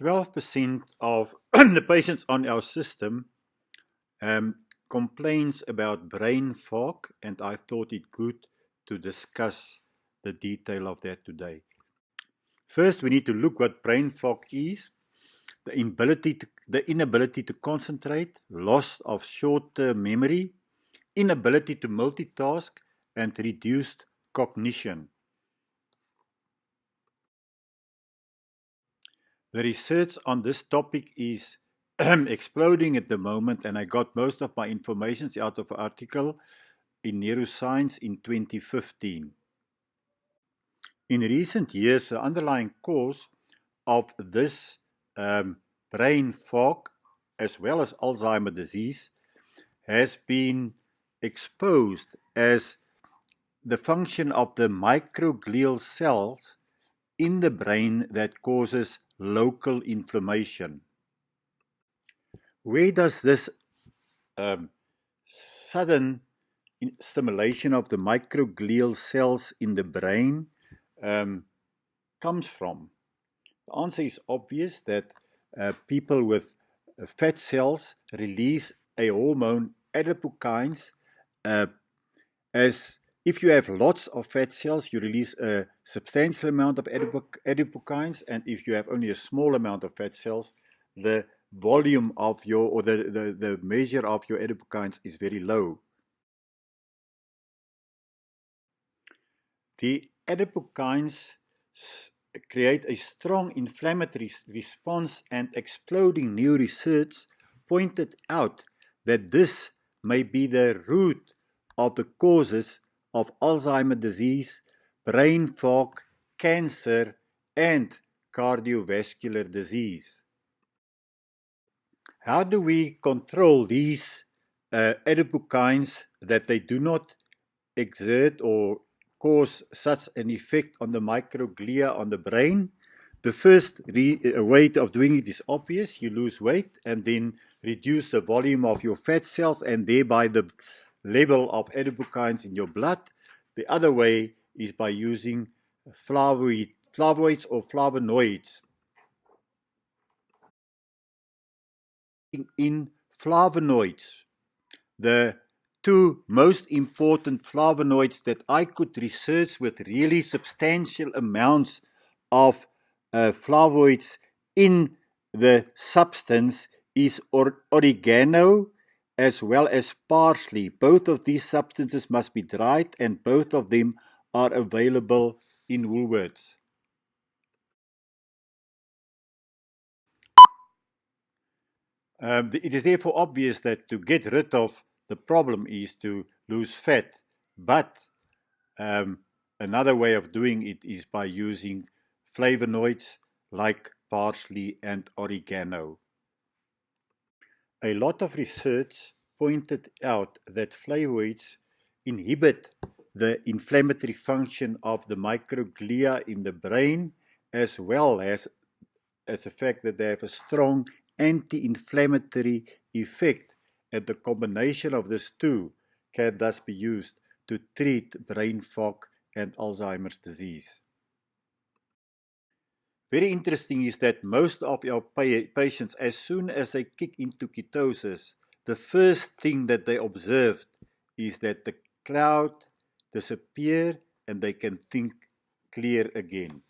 12% of the patients on our system complains about brain fog, and I thought it good to discuss the detail of that today. First, we need to look what brain fog is. The inability to concentrate, loss of short-term memory, inability to multitask, and reduced cognition. The research on this topic is exploding at the moment, and I got most of my information out of an article in Neuroscience in 2015. In recent years, the underlying cause of this brain fog, as well as Alzheimer's disease, has been exposed as the function of the microglial cells in the brain that causes local inflammation. Where does this sudden stimulation of the microglial cells in the brain comes from? The answer is obvious, that people with fat cells release a hormone, adipokines. As if you have lots of fat cells, you release a substantial amount of adipokines, and if you have only a small amount of fat cells, the volume of your, or the measure of your adipokines is very low. The adipokines create a strong inflammatory response, and exploding new research pointed out that this may be the root of the causes of Alzheimer's disease, brain fog, cancer, and cardiovascular disease. How do we control these adipokines that they do not exert or cause such an effect on the microglia on the brain? The first way of doing it is obvious. You lose weight and then reduce the volume of your fat cells and thereby the level of adipokines in your blood. The other way is by using flavoids or flavonoids. In flavonoids, the two most important flavonoids that I could research with really substantial amounts of flavoids in the substance is oregano as well as parsley. Both of these substances must be dried, and both of them are available in Woolworths. It is therefore obvious that to get rid of the problem is to lose fat, but another way of doing it is by using flavonoids like parsley and oregano. A lot of research pointed out that flavonoids inhibit the inflammatory function of the microglia in the brain, as well as the fact that they have a strong anti-inflammatory effect, and the combination of these two can thus be used to treat brain fog and Alzheimer's disease. Very interesting is that most of our patients, as soon as they kick into ketosis, the first thing that they observed is that the cloud disappears and they can think clear again.